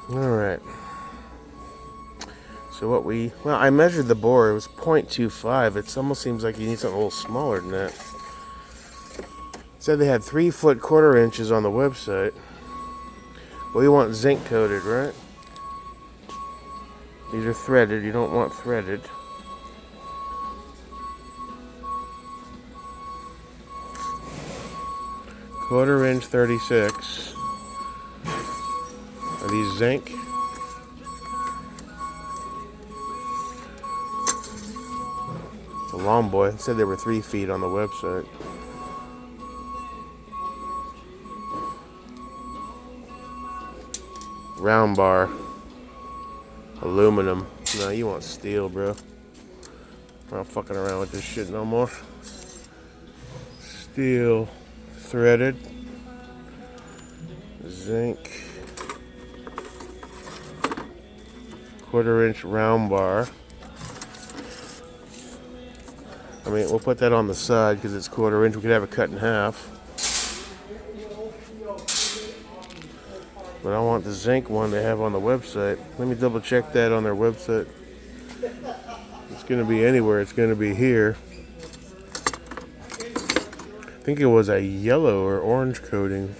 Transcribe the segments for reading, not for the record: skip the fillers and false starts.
Alright. So well, I measured the bore. It was 0.25. It almost seems like you need something a little smaller than that. It said they had 3-foot quarter inches on the website. Well, you want zinc coated, right? These are threaded. You don't want threaded. Quarter inch 36. Are these zinc? It's a long boy. It said they were 3 feet on the website. Round bar. Aluminum. No, you want steel, bro. I'm not fucking around with this shit no more. Steel. Threaded. Zinc. Quarter inch round bar. I mean, we'll put that on the side because it's quarter inch. We could have it cut in half. But I want the zinc one they have on the website. Let me double check that on their website. It's going to be anywhere. It's going to be here. I think it was a yellow or orange coating.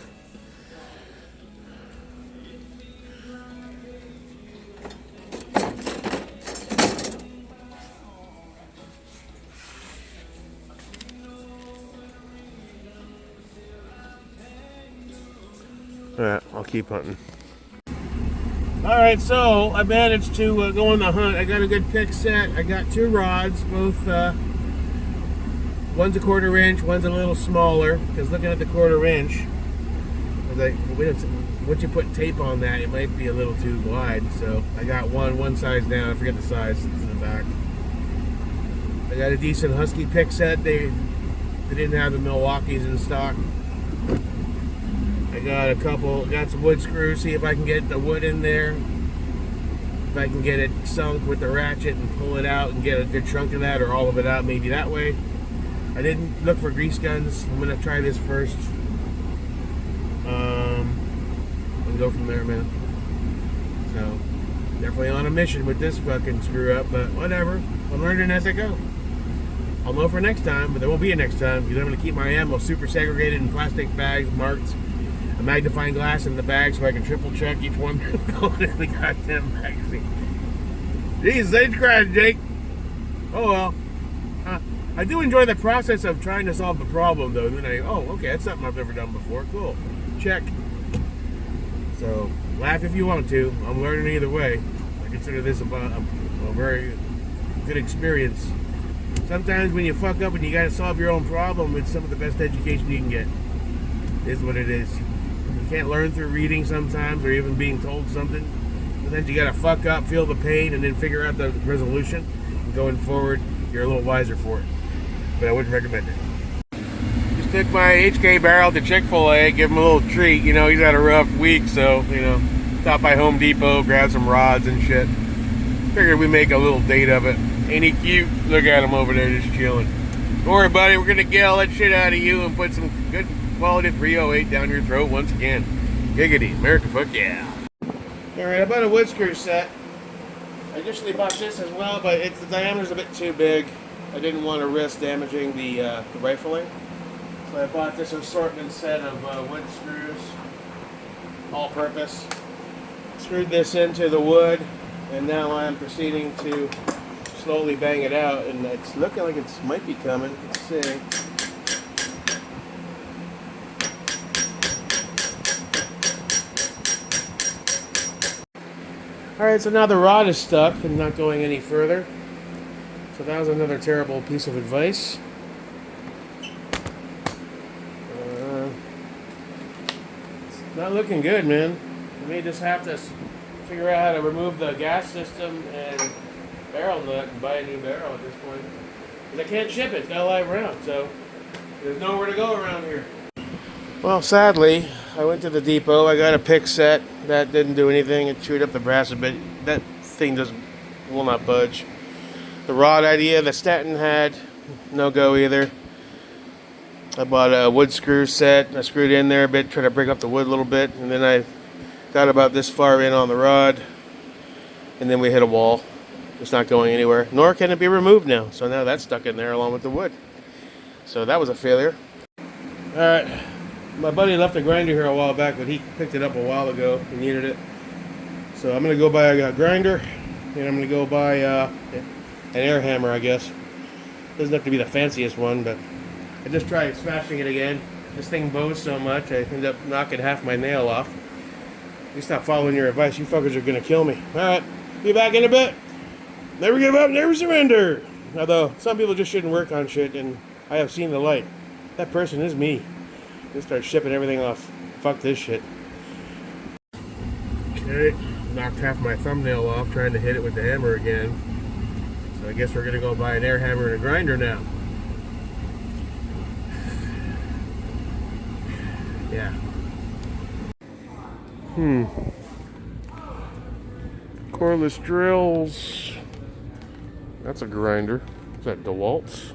Alright, I'll keep hunting. Alright, so I managed to go on the hunt. I got a good pick set. I got 2 rods, both, one's a quarter inch, one's a little smaller. Because looking at the quarter inch, I was like, once you put tape on that, it might be a little too wide. So I got one size down. I forget the size, it's in the back. I got a decent Husky pick set. They didn't have the Milwaukee's in stock. I got some wood screws, see if I can get the wood in there. If I can get it sunk with the ratchet and pull it out and get a good chunk of that or all of it out, maybe that way. I didn't look for grease guns. I'm gonna try this first. And go from there, man. So, definitely on a mission with this fucking screw up, but whatever. I'm learning as I go. I'll know for next time, but there won't be a next time because I'm gonna keep my ammo super segregated in plastic bags, marked. A magnifying glass in the bag so I can triple check each one going in the goddamn magazine. Jesus H. Christ, Jake. Oh well. I do enjoy the process of trying to solve the problem, though. Then okay, that's something I've never done before. Cool. Check. So, laugh if you want to. I'm learning either way. I consider this a very good experience. Sometimes when you fuck up and you gotta solve your own problem, it's some of the best education you can get. It is what it is. You can't learn through reading sometimes or even being told something. Sometimes you gotta fuck up, feel the pain, and then figure out the resolution. And going forward, you're a little wiser for it. But I wouldn't recommend it. Just took my HK barrel to Chick-fil-A, give him a little treat. You know, he's had a rough week, so, stop by Home Depot, grab some rods and shit. Figured we make a little date of it. Ain't he cute? Look at him over there just chilling. Don't worry, buddy, we're gonna get all that shit out of you and put some good quality 308 down your throat once again. Giggity, America, fuck yeah. Alright, I bought a wood screw set. I initially bought this as well, but the diameter's a bit too big. I didn't want to risk damaging the rifling. So I bought this assortment set of wood screws, all purpose. Screwed this into the wood, and now I'm proceeding to slowly bang it out, and it's looking like it might be coming. Let's see. Alright, so now the rod is stuck and not going any further. So that was another terrible piece of advice. It's not looking good, man. We may just have to figure out how to remove the gas system and barrel nut and buy a new barrel at this point. Because I can't ship it. It's got to lie around, so there's nowhere to go around here. Well, sadly, I went to the depot. I got a pick set. That didn't do anything. It chewed up the brass a bit. That thing will not budge. The rod idea that Stanton had, no go either. I bought a wood screw set. I screwed in there a bit, tried to break up the wood a little bit, and then I Got about this far in on the rod, and then we hit a wall. It's not going anywhere, nor can it be removed now. So now that's stuck in there along with the wood. So that was a failure. All right, my buddy left a grinder here a while back, but he picked it up a while ago. He needed it. So I'm gonna go buy a grinder, and I'm gonna go buy an air hammer, I guess. Doesn't have to be the fanciest one, but I just tried smashing it again. This thing bows so much, I end up knocking half my nail off. You stop following your advice, you fuckers are gonna kill me. Alright, be back in a bit. Never give up, never surrender. Although, some people just shouldn't work on shit, and I have seen the light. That person is me. Just start shipping everything off. Fuck this shit. Okay, knocked half my thumbnail off trying to hit it with the hammer again. So I guess we're gonna go buy an air hammer and a grinder now. Yeah. Cordless drills. That's a grinder. Is that DeWalt's?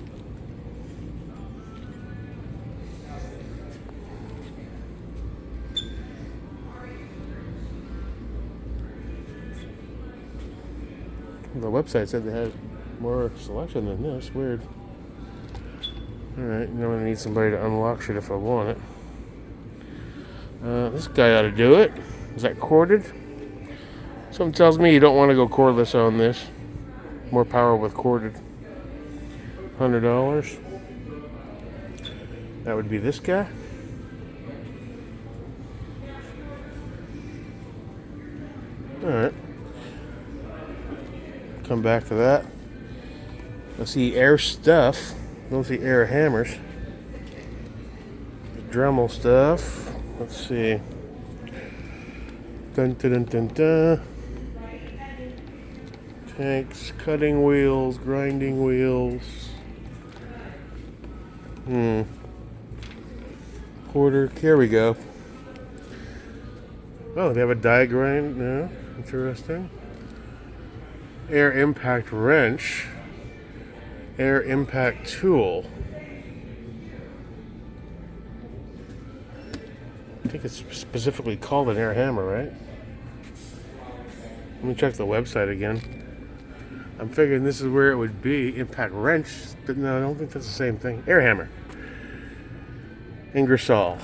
The website said they had more selection than this. Weird. Alright, you know I need somebody to unlock shit if I want it. This guy ought to do it. Is that corded? Something tells me you don't want to go cordless on this. More power with corded. $100. That would be this guy. Alright. Come back to that. I see air stuff. Don't see air hammers. Dremel stuff. Let's see. Dun dun dun dun dun. Tanks, cutting wheels, grinding wheels. Quarter. Here we go. Oh, they have a die grind now. Interesting. Air impact wrench. Air impact tool. I think it's specifically called an air hammer, right? Let me check the website again. I'm figuring this is where it would be. Impact wrench. But no, I don't think that's the same thing. Air hammer. Ingersoll.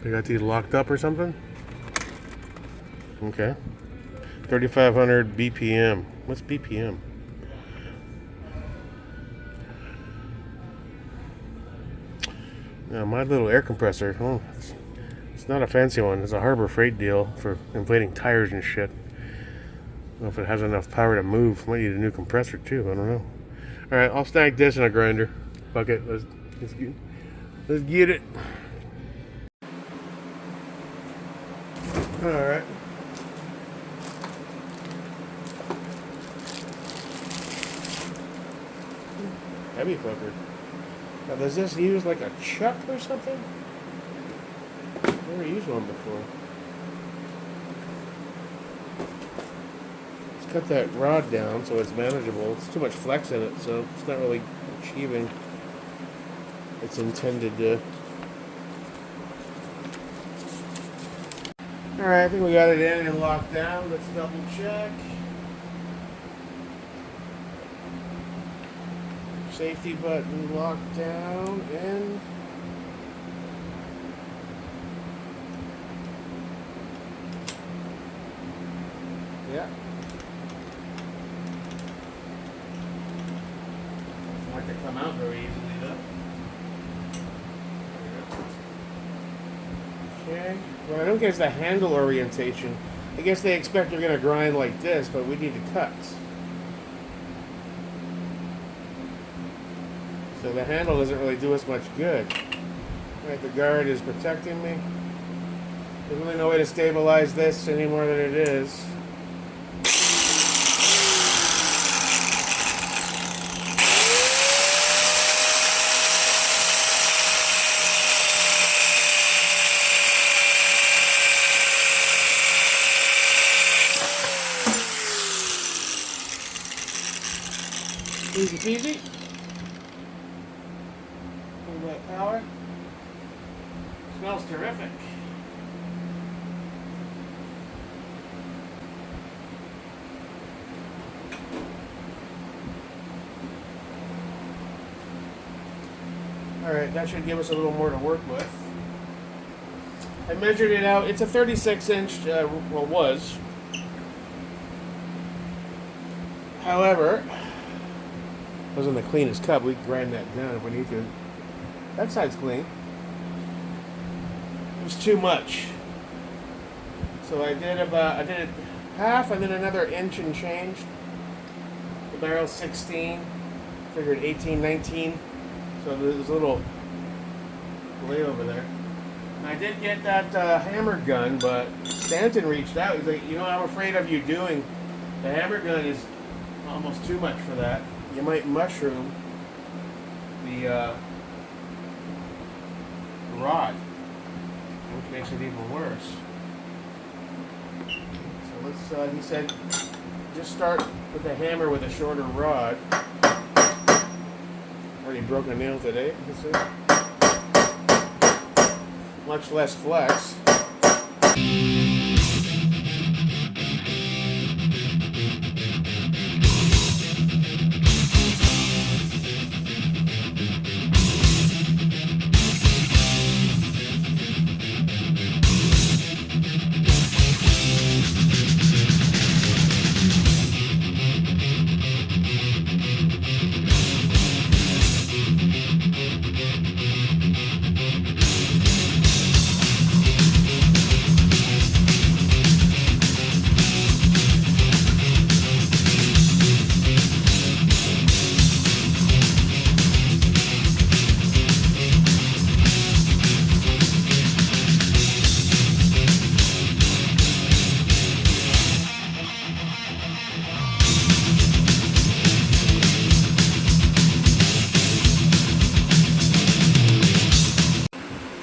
They got these locked up or something? Okay. 3,500 BPM. What's BPM? Now, my little air compressor. Oh, it's not a fancy one. It's a Harbor Freight deal for inflating tires and shit. I don't know if it has enough power to move. Might need a new compressor too. I don't know. All right, I'll snag this in a grinder. Fuck it. Let's get it. All right. Heavy fucker. Now, does this use like a chuck or something? Never used one before. Let's cut that rod down so it's manageable. It's too much flex in it, so it's not really achieving its intended. Alright, I think we got it in and locked down. Let's double check. Safety button locked down and yeah. Doesn't like to come out very easily though. Okay. Well, I don't guess the handle orientation. I guess they expect you're gonna grind like this, but we need to cut. So the handle doesn't really do us much good. Right, the guard is protecting me. There's really no way to stabilize this any more than it is. Easy peasy. that power. Smells terrific. Alright, that should give us a little more to work with. I measured it out. It's a 36-inch, well, was. However, it wasn't the cleanest cup. We can grind that down if we need to. That side's clean. It was too much. So I did it half and then another inch and change. The barrel's 16. Figured 18, 19. So there's a little delay over there. And I did get that hammer gun, but Stanton reached out. He's like, you know, I'm afraid of you doing. The hammer gun is almost too much for that. You might mushroom the rod, which makes it even worse. So let's, he said, just start with the hammer with a shorter rod. Already broke a nail today. Much less flex.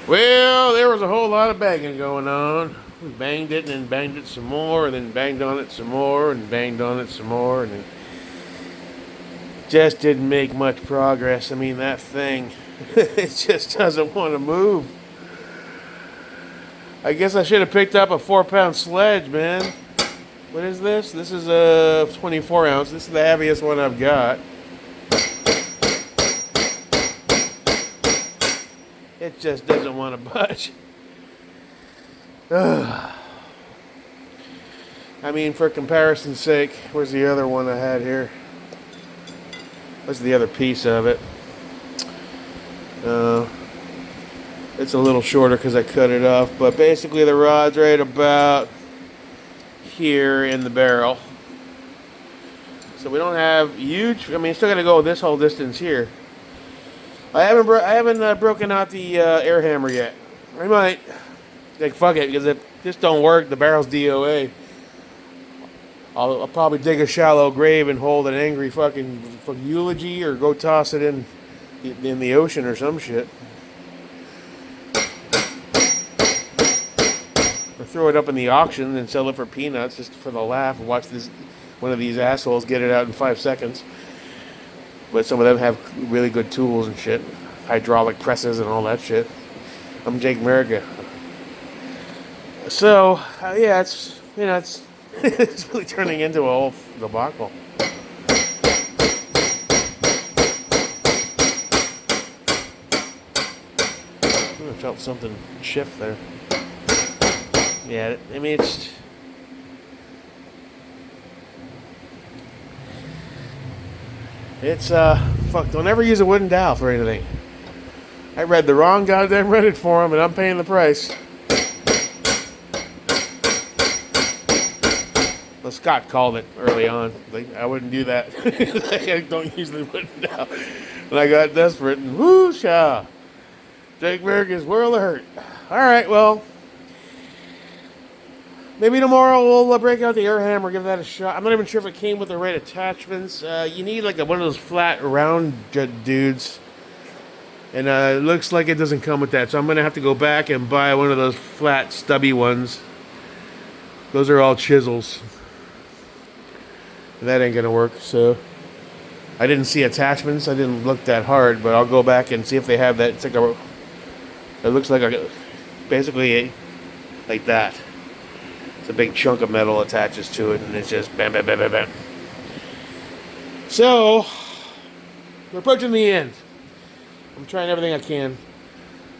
Well, there was a whole lot of banging going on. We banged it and then banged it some more and then banged on it some more and banged on it some more and then just didn't make much progress. I mean, that thing, it just doesn't want to move. I guess I should have picked up a 4-pound sledge, man. What is this? This is a 24 ounce. This is the heaviest one I've got. It just doesn't want to budge. Ugh. I mean, for comparison's sake, where's the other one I had here? What's the other piece of it? It's a little shorter because I cut it off, but basically the rod's right about here in the barrel. So we don't have huge, I mean, still got to go this whole distance here. I haven't broken out the air hammer yet. I might. Like, fuck it, because if this don't work, the barrel's DOA. I'll probably dig a shallow grave and hold an angry fucking eulogy, or go toss it in the ocean or some shit. Or throw it up in the auction and sell it for peanuts just for the laugh and watch one of these assholes get it out in 5 seconds. But some of them have really good tools and shit. Hydraulic presses and all that shit. I'm Jake America. So, yeah, it's, you know, it's it's really turning into a whole debacle. I felt something shift there. Yeah, I mean, it's fuck, don't ever use a wooden dowel for anything. I read the wrong goddamn Reddit forum and I'm paying the price. Well, Scott called it early on. Like, I wouldn't do that. I don't use the wooden dowel. And I got desperate and whoosh-ah. Jake America's World of Hurt. Alright, well, maybe tomorrow we'll break out the air hammer, give that a shot. I'm not even sure if it came with the right attachments. You need like one of those flat round dudes. And it looks like it doesn't come with that. So I'm going to have to go back and buy one of those flat stubby ones. Those are all chisels. And that ain't going to work. So I didn't see attachments. I didn't look that hard, but I'll go back and see if they have that. It's like a, it looks like a, basically like that. It's a big chunk of metal attaches to it, and it's just bam, bam, bam, bam, bam. So, we're approaching the end. I'm trying everything I can.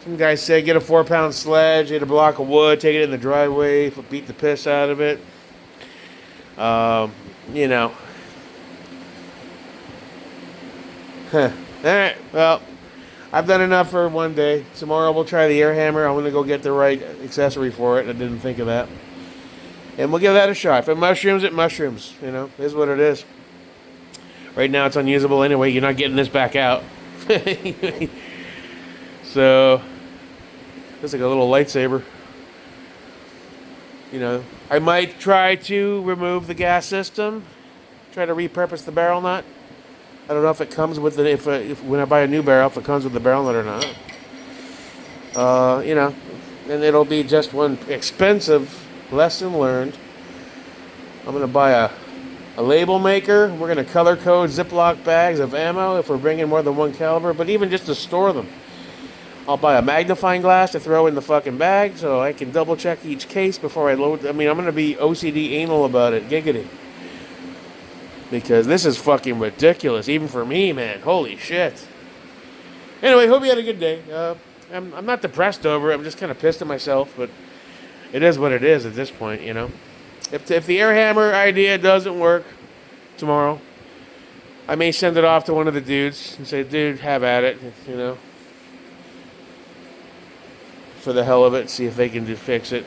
Some guys say get a 4-pound sledge, get a block of wood, take it in the driveway, beat the piss out of it. You know. Alright, well, I've done enough for one day. Tomorrow we'll try the air hammer. I'm going to go get the right accessory for it. I didn't think of that. And we'll give that a shot. If it mushrooms, it mushrooms. You know, it is what it is. Right now it's unusable anyway. You're not getting this back out. So, it's like a little lightsaber. You know, I might try to remove the gas system. Try to repurpose the barrel nut. I don't know if it comes with it, if when I buy a new barrel, if it comes with the barrel nut or not. You know, and it'll be just one expensive lesson learned. I'm going to buy a label maker. We're going to color code Ziploc bags of ammo if we're bringing more than one caliber, but even just to store them. I'll buy a magnifying glass to throw in the fucking bag so I can double check each case before I load. I mean, I'm going to be OCD anal about it. Giggity. Because this is fucking ridiculous, even for me, man. Holy shit. Anyway, hope you had a good day. I'm not depressed over it. I'm just kind of pissed at myself, but it is what it is at this point, you know. If the air hammer idea doesn't work tomorrow, I may send it off to one of the dudes and say, dude, have at it, you know. For the hell of it, see if they can fix it.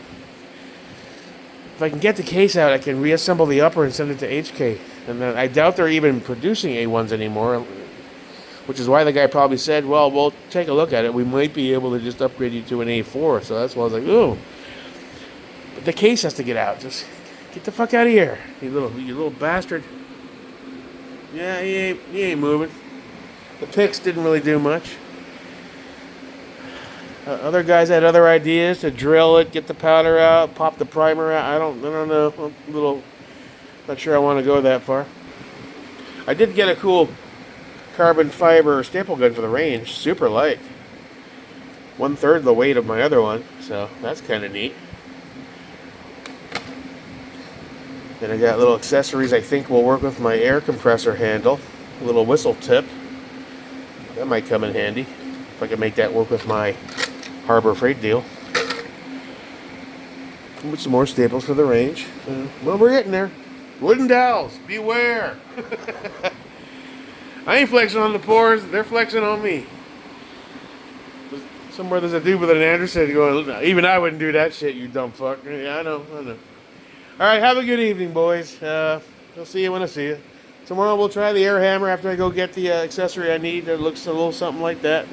If I can get the case out, I can reassemble the upper and send it to HK. And then I doubt they're even producing A1s anymore, which is why the guy probably said, well, we'll take a look at it. We might be able to just upgrade you to an A4. So that's why I was like, ooh. But the case has to get out. Just get the fuck out of here, you little bastard. Yeah, he ain't moving. The picks didn't really do much. Other guys had other ideas to drill it, get the powder out, pop the primer out. I don't know. I'm a little not sure I want to go that far. I did get a cool carbon fiber staple gun for the range, super light. 1/3 the weight of my other one, so that's kind of neat. Then I got little accessories I think will work with my air compressor handle, a little whistle tip. That might come in handy if I can make that work with my Harbor Freight deal. With some more staples for the range. Well, we're getting there. Wooden dowels, beware. I ain't flexing on the pores, they're flexing on me. Somewhere there's a dude with an Anderson going, even I wouldn't do that shit, you dumb fuck. Yeah, I know. Alright, have a good evening, boys. I'll see you when I see you. Tomorrow we'll try the air hammer after I go get the accessory I need that looks a little something like that.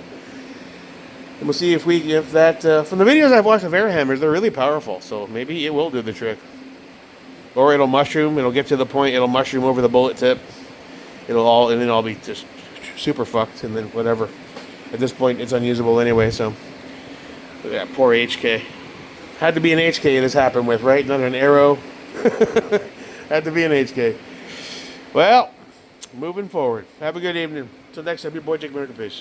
And we'll see if that, from the videos I've watched of air hammers, they're really powerful, so maybe it will do the trick. Or it'll mushroom, it'll get to the point, it'll mushroom over the bullet tip. And then I'll be just super fucked, and then whatever. At this point, it's unusable anyway, so. Yeah, poor HK. Had to be an HK this happened with, right? Not an arrow. Had to be an HK. Well, moving forward. Have a good evening. Till next time, your boy Jake American. Peace.